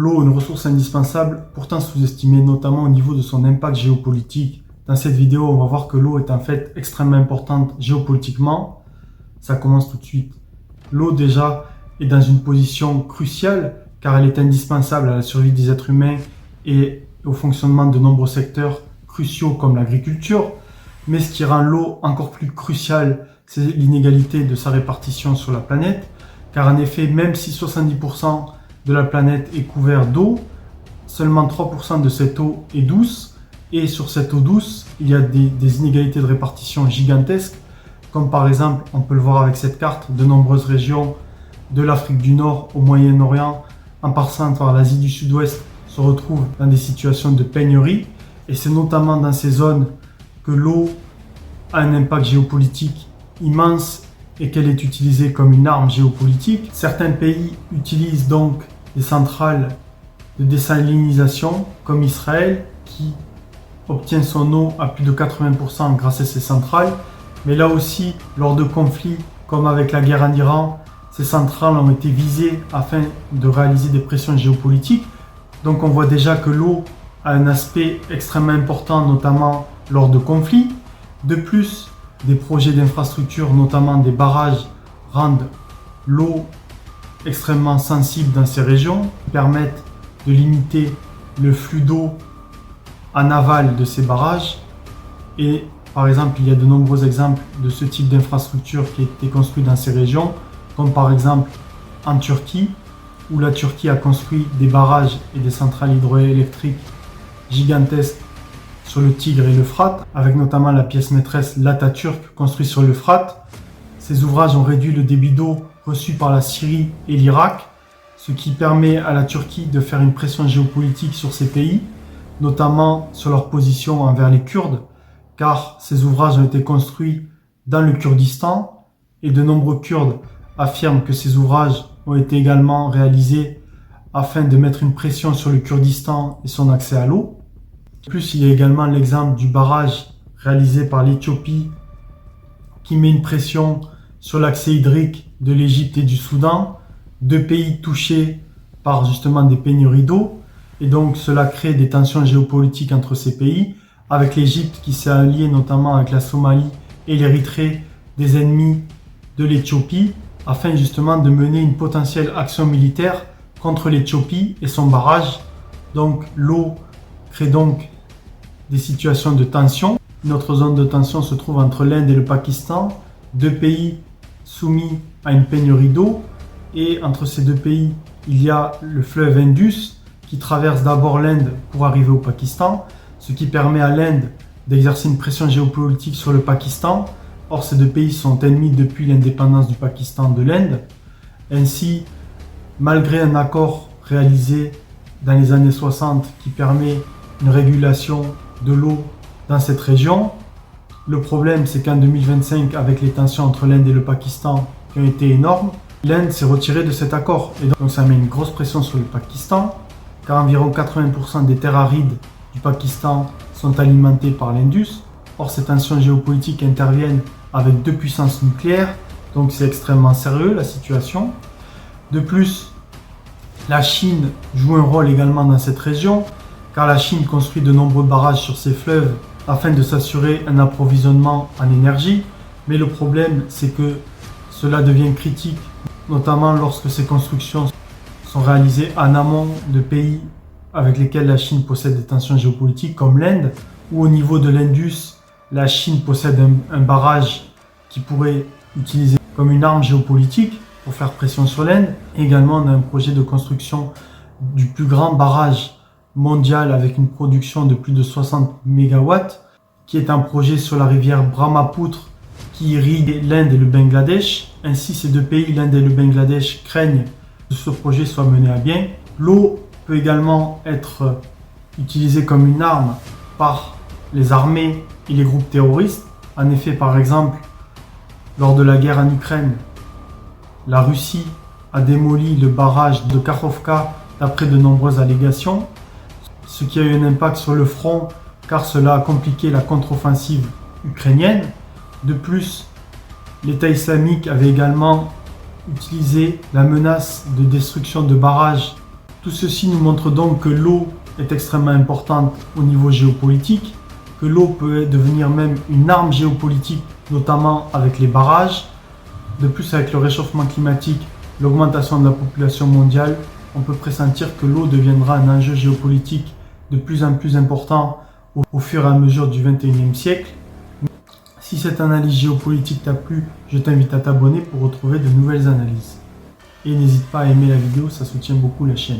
L'eau, une ressource indispensable, pourtant sous-estimée, notamment au niveau de son impact géopolitique. Dans cette vidéo, on va voir que l'eau est en fait extrêmement importante géopolitiquement. Ça commence tout de suite. L'eau déjà est dans une position cruciale car elle est indispensable à la survie des êtres humains et au fonctionnement de nombreux secteurs cruciaux comme l'agriculture. Mais ce qui rend l'eau encore plus cruciale, c'est l'inégalité de sa répartition sur la planète. Car en effet, même si 70% de la planète est couvert d'eau, seulement 3% de cette eau est douce. Et sur cette eau douce, il y a des inégalités de répartition gigantesques, comme par exemple, on peut le voir avec cette carte, de nombreuses régions de l'Afrique du Nord au Moyen-Orient, en passant par l'Asie du Sud-Ouest, se retrouvent dans des situations de pénurie. Et c'est notamment dans ces zones que l'eau a un impact géopolitique immense et qu'elle est utilisée comme une arme géopolitique. Certains pays utilisent donc des centrales de désalinisation, comme Israël, qui obtient son eau à plus de 80% grâce à ces centrales. Mais là aussi, lors de conflits comme avec la guerre en Iran, ces centrales ont été visées afin de réaliser des pressions géopolitiques. Donc on voit déjà que l'eau a un aspect extrêmement important, notamment lors de conflits. De plus, des projets d'infrastructure, notamment des barrages, rendent l'eau extrêmement sensible dans ces régions, permettent de limiter le flux d'eau en aval de ces barrages. Et par exemple, il y a de nombreux exemples de ce type d'infrastructure qui a été construit dans ces régions, comme par exemple en Turquie, où la Turquie a construit des barrages et des centrales hydroélectriques gigantesques sur le Tigre et l'Euphrate, avec notamment la pièce maîtresse l'Atatürk construite sur l'Euphrate. Ces ouvrages ont réduit le débit d'eau reçu par la Syrie et l'Irak, ce qui permet à la Turquie de faire une pression géopolitique sur ces pays, notamment sur leur position envers les Kurdes, car ces ouvrages ont été construits dans le Kurdistan et de nombreux Kurdes affirment que ces ouvrages ont été également réalisés afin de mettre une pression sur le Kurdistan et son accès à l'eau. En plus, il y a également l'exemple du barrage réalisé par l'Éthiopie qui met une pression sur l'accès hydrique de l'Égypte et du Soudan, deux pays touchés par justement des pénuries d'eau. Et donc cela crée des tensions géopolitiques entre ces pays, avec l'Égypte qui s'est alliée notamment avec la Somalie et l'Érythrée, des ennemis de l'Éthiopie, afin justement de mener une potentielle action militaire contre l'Éthiopie et son barrage. Donc l'eau crée donc des situations de tension. Une autre zone de tension se trouve entre l'Inde et le Pakistan, deux pays soumis à une pénurie d'eau. Et entre ces deux pays, il y a le fleuve Indus qui traverse d'abord l'Inde pour arriver au Pakistan, ce qui permet à l'Inde d'exercer une pression géopolitique sur le Pakistan. Or, ces deux pays sont ennemis depuis l'indépendance du Pakistan de l'Inde. Ainsi, malgré un accord réalisé dans les années 60 qui permet une régulation de l'eau dans cette région, le problème c'est qu'en 2025, avec les tensions entre l'Inde et le Pakistan qui ont été énormes, l'Inde s'est retirée de cet accord. Et donc ça met une grosse pression sur le Pakistan, car environ 80% des terres arides du Pakistan sont alimentées par l'Indus. Or, ces tensions géopolitiques interviennent avec deux puissances nucléaires, donc c'est extrêmement sérieux la situation. De plus, la Chine joue un rôle également dans cette région, car la Chine construit de nombreux barrages sur ces fleuves afin de s'assurer un approvisionnement en énergie. Mais le problème, c'est que cela devient critique, notamment lorsque ces constructions sont réalisées en amont de pays avec lesquels la Chine possède des tensions géopolitiques, comme l'Inde, où au niveau de l'Indus, la Chine possède un barrage qui pourrait utiliser comme une arme géopolitique pour faire pression sur l'Inde. Également, on a un projet de construction du plus grand barrage mondial avec une production de plus de 60 MW, qui est un projet sur la rivière Brahmapoutre qui irrigue l'Inde et le Bangladesh. Ainsi, ces deux pays, l'Inde et le Bangladesh, craignent que ce projet soit mené à bien. L'eau peut également être utilisée comme une arme par les armées et les groupes terroristes. En effet, par exemple, lors de la guerre en Ukraine, la Russie a démoli le barrage de Kakhovka d'après de nombreuses allégations, ce qui a eu un impact sur le front car cela a compliqué la contre-offensive ukrainienne. De plus, l'État islamique avait également utilisé la menace de destruction de barrages Tout ceci nous montre donc que l'eau est extrêmement importante au niveau géopolitique, que l'eau peut devenir même une arme géopolitique, notamment avec les barrages. De plus, avec le réchauffement climatique, l'augmentation de la population mondiale, on peut pressentir que l'eau deviendra un enjeu géopolitique de plus en plus important au fur et à mesure du XXIe siècle. Si cette analyse géopolitique t'a plu, je t'invite à t'abonner pour retrouver de nouvelles analyses. Et n'hésite pas à aimer la vidéo, ça soutient beaucoup la chaîne.